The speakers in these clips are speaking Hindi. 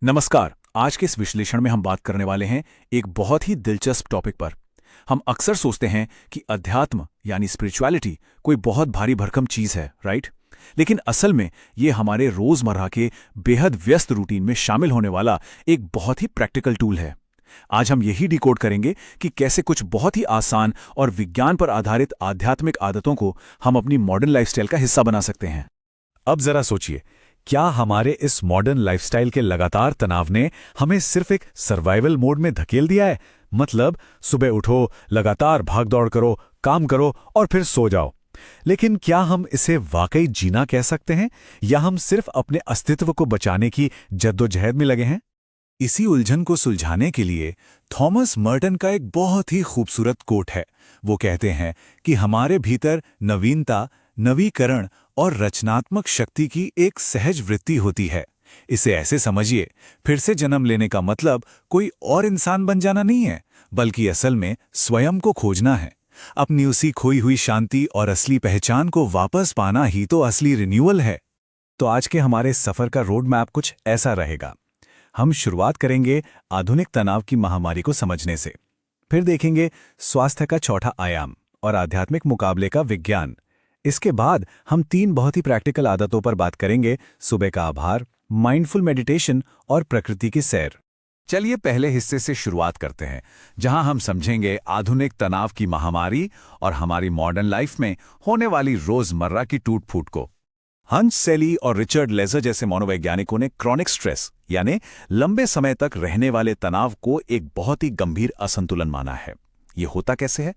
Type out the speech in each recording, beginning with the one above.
नमस्कार। आज के इस विश्लेषण में हम बात करने वाले हैं एक बहुत ही दिलचस्प टॉपिक पर। हम अक्सर सोचते हैं कि अध्यात्म यानी स्पिरिचुअलिटी कोई बहुत भारी भरकम चीज है, राइट? लेकिन असल में ये हमारे रोजमर्रा के बेहद व्यस्त रूटीन में शामिल होने वाला एक बहुत ही प्रैक्टिकल टूल है। आज हम यही डिकोड करेंगे कि कैसे कुछ बहुत ही आसान और विज्ञान पर आधारित आध्यात्मिक आदतों को हम अपनी मॉडर्न लाइफस्टाइल का हिस्सा बना सकते हैं। अब जरा सोचिए, क्या हमारे इस मॉडर्न लाइफस्टाइल के लगातार तनाव ने हमें सिर्फ एक सर्वाइवल मोड में धकेल दिया है? मतलब सुबह उठो, लगातार भागदौड़ करो, काम करो और फिर सो जाओ। लेकिन क्या हम इसे वाकई जीना कह सकते हैं, या हम सिर्फ अपने अस्तित्व को बचाने की जद्दोजहद में लगे हैं? इसी उलझन को सुलझाने के लिए थॉमस मर्टन का एक बहुत ही खूबसूरत कोट है। वो कहते हैं कि हमारे भीतर नवीनता, नवीकरण और रचनात्मक शक्ति की एक सहज वृत्ति होती है। इसे ऐसे समझिए, फिर से जन्म लेने का मतलब कोई और इंसान बन जाना नहीं है, बल्कि असल में स्वयं को खोजना है। अपनी उसी खोई हुई शांति और असली पहचान को वापस पाना ही तो असली रिन्यूअल है। तो आज के हमारे सफर का रोड मैप कुछ ऐसा रहेगा। हम शुरुआत करेंगे आधुनिक तनाव की महामारी को समझने से, फिर देखेंगे स्वास्थ्य का चौथा आयाम और आध्यात्मिक मुकाबले का विज्ञान। इसके बाद हम 3 बहुत ही प्रैक्टिकल आदतों पर बात करेंगे: सुबह का आभार, माइंडफुल मेडिटेशन और प्रकृति की सैर। चलिए पहले हिस्से से शुरुआत करते हैं, जहां हम समझेंगे आधुनिक तनाव की महामारी और हमारी मॉडर्न लाइफ में होने वाली रोजमर्रा की टूट-फूट को। हंस सेली और रिचर्ड लेजर जैसे मनोवैज्ञानिकों ने क्रॉनिक स्ट्रेस यानी लंबे समय तक रहने वाले तनाव को एक बहुत ही गंभीर असंतुलन माना है। ये होता कैसे है?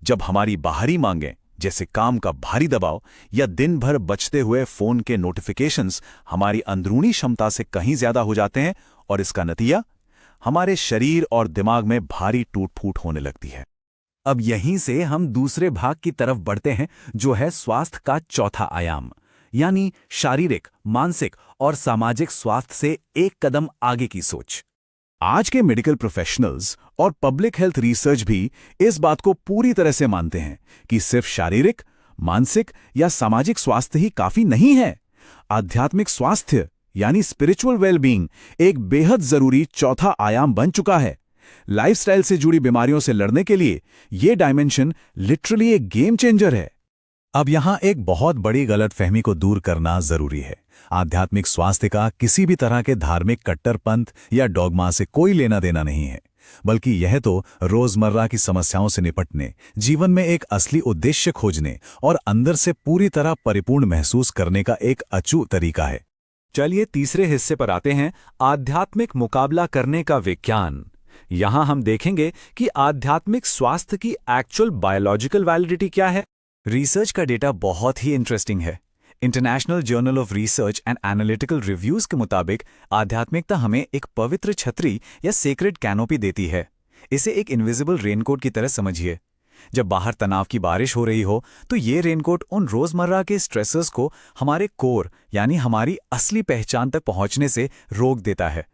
जब हमारी बाहरी मांगें जैसे काम का भारी दबाव या दिन भर बजते हुए फोन के नोटिफिकेशंस हमारी अंदरूनी क्षमता से कहीं ज्यादा हो जाते हैं, और इसका नतीजा हमारे शरीर और दिमाग में भारी टूट-फूट होने लगती है। अब यहीं से हम दूसरे भाग की तरफ बढ़ते हैं, जो है स्वास्थ्य का चौथा आयाम, यानी शारीरिक, मानसिक और सामाजिक स्वास्थ्य से एक कदम आगे की सोच। आज के मेडिकल प्रोफेशनल्स और पब्लिक हेल्थ रिसर्च भी इस बात को पूरी तरह से मानते हैं कि सिर्फ शारीरिक, मानसिक या सामाजिक स्वास्थ्य ही काफी नहीं है। आध्यात्मिक स्वास्थ्य यानी स्पिरिचुअल वेलबींग एक बेहद जरूरी चौथा आयाम बन चुका है। लाइफस्टाइल से जुड़ी बीमारियों से लड़ने के लिए यह डायमेंशन लिटरली एक गेम चेंजर है। अब यहां एक बहुत बड़ी गलतफहमी को दूर करना जरूरी है। आध्यात्मिक स्वास्थ्य का किसी भी तरह के धार्मिक कट्टरपंथ या डॉगमा से कोई लेना देना नहीं है, बल्कि यह तो रोजमर्रा की समस्याओं से निपटने, जीवन में एक असली उद्देश्य खोजने और अंदर से पूरी तरह परिपूर्ण महसूस करने का एक अचूक तरीका है। चलिए तीसरे हिस्से पर आते हैं, आध्यात्मिक मुकाबला करने का विज्ञान। यहां हम देखेंगे कि आध्यात्मिक स्वास्थ्य की एक्चुअल बायोलॉजिकल वैलिडिटी क्या है। रिसर्च का डेटा बहुत ही इंटरेस्टिंग है। International journal of research and analytical reviews के मुताबिक आध्यात्मिकता हमें एक पवित्र छतरी या सेक्रेड कैनोपी देती है। इसे एक इनविजिबल रेनकोट की तरह समझिए। जब बाहर तनाव की बारिश हो रही हो, तो ये रेनकोट उन रोजमर्रा के स्ट्रेसर्स को हमारे कोर यानी हमारी असली पहचान तक पहुंचने से रोक देता है।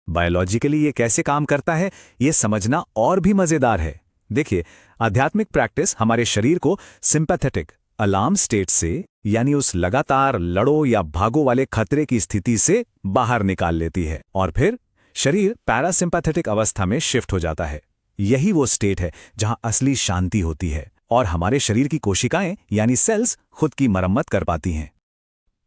बायोलॉजिकली ये कैसे काम करता है, ये समझना और भी मजेदार है। देखिए, आध्यात्मिक प्रैक्टिस हमारे शरीर को सिंपैथेटिक अलार्म स्टेट से, यानी उस लगातार लड़ो या भागो वाले खतरे की स्थिति से बाहर निकाल लेती है, और फिर शरीर पैरासिम्पैथेटिक अवस्था में शिफ्ट हो जाता है। यही वो स्टेट है जहां असली शांति होती है और हमारे शरीर की कोशिकाएं यानी सेल्स खुद की मरम्मत कर पाती हैं।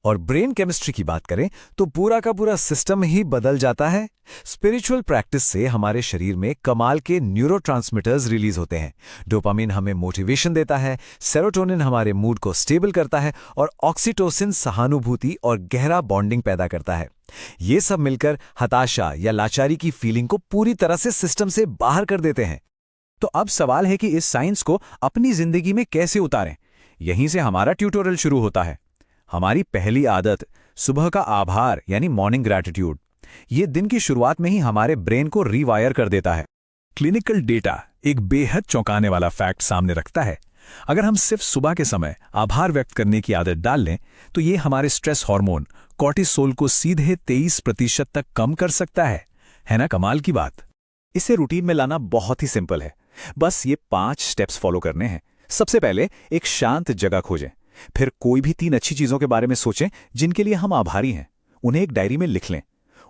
और ब्रेन केमिस्ट्री की बात करें तो पूरा का पूरा सिस्टम ही बदल जाता है। स्पिरिचुअल प्रैक्टिस से हमारे शरीर में कमाल के न्यूरोट्रांसमिटर्स रिलीज होते हैं। डोपामिन हमें मोटिवेशन देता है, सेरोटोनिन हमारे मूड को स्टेबल करता है और ऑक्सीटोसिन सहानुभूति और गहरा बॉन्डिंग पैदा करता है। ये सब मिलकर हताशा या लाचारी की फीलिंग को पूरी तरह से सिस्टम से बाहर कर देते हैं। तो अब सवाल है कि इस साइंस को अपनी जिंदगी में कैसे उतारें। यहीं से हमारा ट्यूटोरियल शुरू होता है। हमारी पहली आदत, सुबह का आभार यानी मॉर्निंग ग्रैटिट्यूड। ये दिन की शुरुआत में ही हमारे ब्रेन को रीवायर कर देता है। क्लिनिकल डेटा एक बेहद चौंकाने वाला फैक्ट सामने रखता है। अगर हम सिर्फ सुबह के समय आभार व्यक्त करने की आदत डाल लें, तो ये हमारे स्ट्रेस हार्मोन कॉर्टिसोल को सीधे 23% तक कम कर सकता है ना कमाल की बात। इसे रूटीन में लाना बहुत ही सिंपल है। बस ये 5 स्टेप्स फॉलो करने हैं। सबसे पहले एक शांत जगह खोजें। फिर कोई भी 3 अच्छी चीजों के बारे में सोचें जिनके लिए हम आभारी हैं। उन्हें एक डायरी में लिख लें।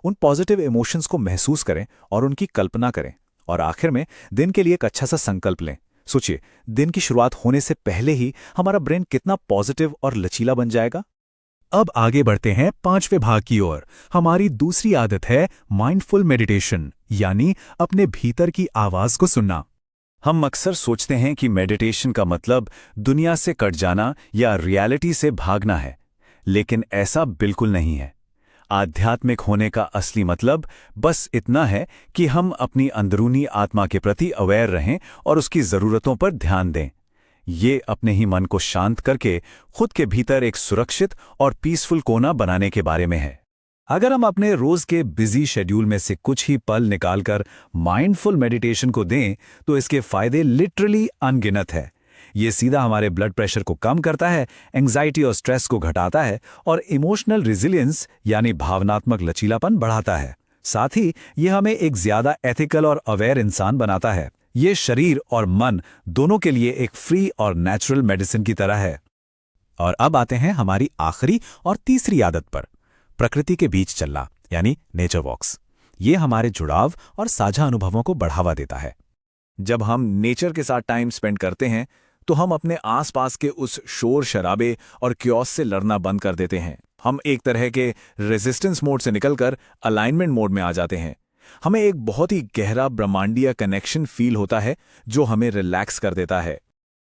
उन पॉजिटिव इमोशंस को महसूस करें और उनकी कल्पना करें। और आखिर में दिन के लिए एक अच्छा सा संकल्प लें। सोचिए, दिन की शुरुआत होने से पहले ही हमारा ब्रेन कितना पॉजिटिव और लचीला बन जाएगा। अब आगे बढ़ते हैं 5वें भाग की ओर। हमारी दूसरी आदत है माइंडफुल मेडिटेशन, यानी अपने भीतर की आवाज को सुनना। हम अक्सर सोचते हैं कि मेडिटेशन का मतलब दुनिया से कट जाना या रियलिटी से भागना है, लेकिन ऐसा बिल्कुल नहीं है। आध्यात्मिक होने का असली मतलब बस इतना है कि हम अपनी अंदरूनी आत्मा के प्रति अवेयर रहें और उसकी ज़रूरतों पर ध्यान दें। ये अपने ही मन को शांत करके खुद के भीतर एक सुरक्षित और पीसफुल कोना बनाने के बारे में है। अगर हम अपने रोज के बिजी शेड्यूल में से कुछ ही पल निकालकर माइंडफुल मेडिटेशन को दें तो इसके फायदे लिटरली अनगिनत है। ये सीधा हमारे ब्लड प्रेशर को कम करता है, एंग्जाइटी और स्ट्रेस को घटाता है और इमोशनल रेजिलियंस यानी भावनात्मक लचीलापन बढ़ाता है। साथ ही ये हमें एक ज्यादा एथिकल और अवेयर इंसान बनाता है। ये शरीर और मन दोनों के लिए एक फ्री और नेचुरल मेडिसिन की तरह है। और अब आते हैं हमारी आखिरी और तीसरी आदत पर, प्रकृति के बीच चलना यानी नेचर वॉक्स। ये हमारे जुड़ाव और साझा अनुभवों को बढ़ावा देता है। जब हम नेचर के साथ टाइम स्पेंड करते हैं तो हम अपने आसपास के उस शोर शराबे और क्योस से लड़ना बंद कर देते हैं। हम एक तरह के रेजिस्टेंस मोड से निकलकर अलाइनमेंट मोड में आ जाते हैं। हमें एक बहुत ही गहरा ब्रह्मांडीय कनेक्शन फील होता है जो हमें रिलैक्स कर देता है।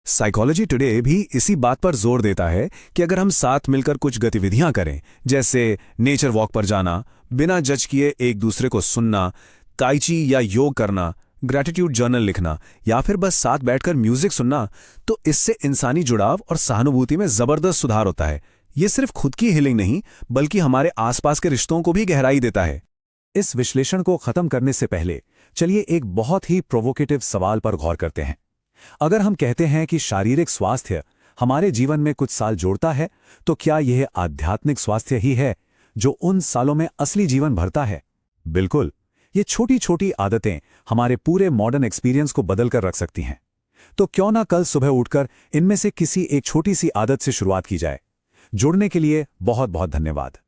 साइकोलॉजी टुडे भी इसी बात पर जोर देता है कि अगर हम साथ मिलकर कुछ गतिविधियां करें, जैसे नेचर वॉक पर जाना, बिना जज किए एक दूसरे को सुनना, ताई ची या योग करना, ग्रैटिट्यूड जर्नल लिखना या फिर बस साथ बैठकर म्यूजिक सुनना, तो इससे इंसानी जुड़ाव और सहानुभूति में जबरदस्त सुधार होता है। ये सिर्फ खुद की हीलिंग नहीं बल्कि हमारे आसपास के रिश्तों को भी गहराई देता है। इस विश्लेषण को खत्म करने से पहले चलिए एक बहुत ही प्रोवोकेटिव सवाल पर गौर करते हैं। अगर हम कहते हैं कि शारीरिक स्वास्थ्य हमारे जीवन में कुछ साल जोड़ता है, तो क्या यह आध्यात्मिक स्वास्थ्य ही है जो उन सालों में असली जीवन भरता है? बिल्कुल, ये छोटी छोटी आदतें हमारे पूरे मॉडर्न एक्सपीरियंस को बदल कर रख सकती हैं। तो क्यों ना कल सुबह उठकर इनमें से किसी एक छोटी सी आदत से शुरुआत की जाए। जुड़ने के लिए बहुत बहुत धन्यवाद।